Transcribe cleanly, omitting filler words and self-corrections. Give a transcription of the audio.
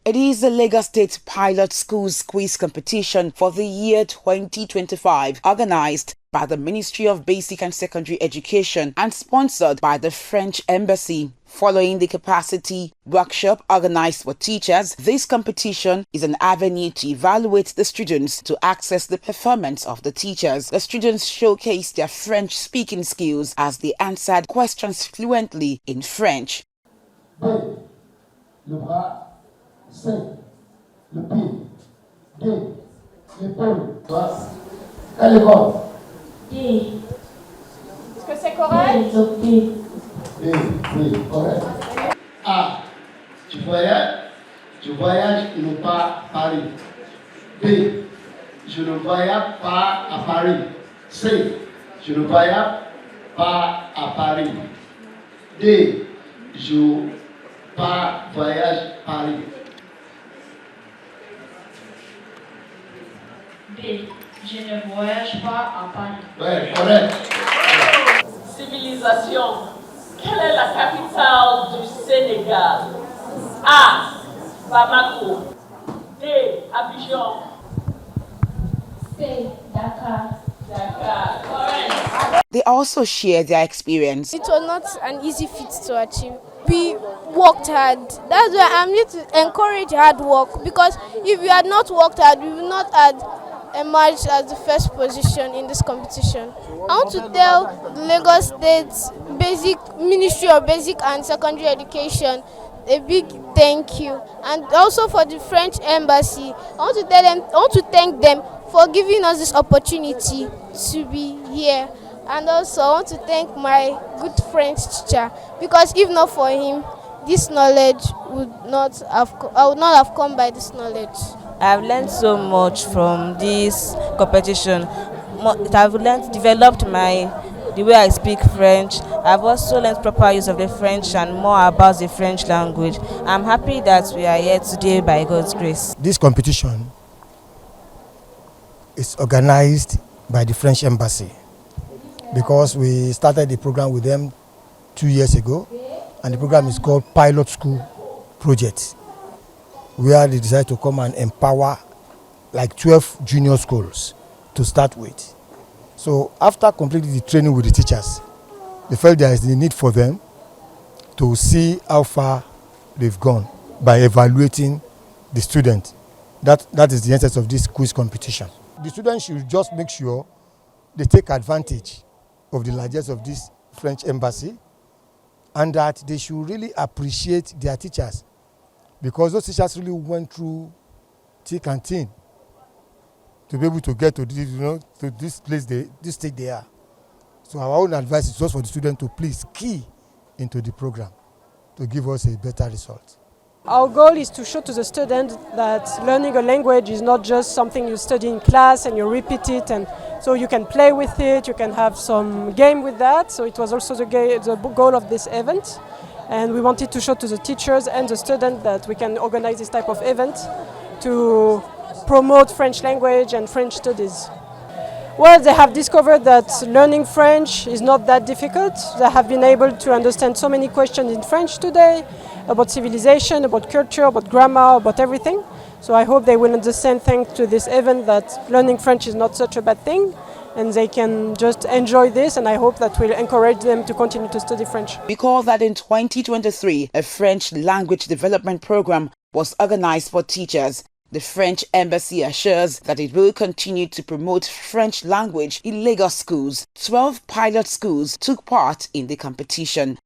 It is the Lagos State Pilot Schools Quiz Competition for the year 2025, organized by the Ministry of Basic and Secondary Education and sponsored by the French Embassy. Following the capacity workshop organized for teachers, this competition is an avenue to evaluate the students to access the performance of the teachers. The students showcase their French speaking skills as they answered questions fluently in French. C, le pied. D, l'épaule. Elle est bonne. D. Est-ce que c'est correct? D, oui, correct. A, tu voyages non pas à Paris. B, je ne voyage pas à Paris. C, je ne voyage pas à Paris. D, je pas voyage Paris. B. Je ne voyage pas à Paris. Ouais, correct. Civilisation. Quelle est la capitale du Sénégal? A. Bamako. D. Abidjan. C. Dakar. Dakar. Correct. They also share their experience. It was not an easy feat to achieve. We worked hard. That's why I'm here to encourage hard work, because if we had not worked hard, we would not have emerged as the first position in this competition. I want to tell the Lagos State Ministry of Basic and Secondary Education a big thank you, and also for the French Embassy. I want to thank them for giving us this opportunity to be here. And also I want to thank my good French teacher, because if not for him, this knowledge I would not have come by this knowledge. I've learned so much from this competition. I've developed the way I speak French. I've also learned proper use of the French and more about the French language. I'm happy that we are here today by God's grace. This competition is organized by the French Embassy, because we started the program with them 2 years ago, and the program is called Pilot School Project, where they decided to come and empower like 12 junior schools to start with. So after completing the training with the teachers, they felt there is the need for them to see how far they've gone by evaluating the student. That is the essence of this quiz competition. The students should just make sure they take advantage of the largesse of this French Embassy, and that they should really appreciate their teachers, because those teachers really went through thick and thin to be able to get to this, to this place, this stage they are. So our own advice is just for the students to please key into the program to give us a better result. Our goal is to show to the student that learning a language is not just something you study in class and you repeat it, and so you can play with it, you can have some game with that. So it was also the goal of this event, and we wanted to show to the teachers and the students that we can organize this type of event to promote French language and French studies. Well, they have discovered that learning French is not that difficult. They have been able to understand so many questions in French today about civilization, about culture, about grammar, about everything. So I hope they will understand, thanks to this event, that learning French is not such a bad thing, and they can just enjoy this, and I hope that will encourage them to continue to study French. Recall that in 2023, a French language development program was organized for teachers. The French Embassy assures that it will continue to promote French language in Lagos schools. 12 pilot schools took part in the competition.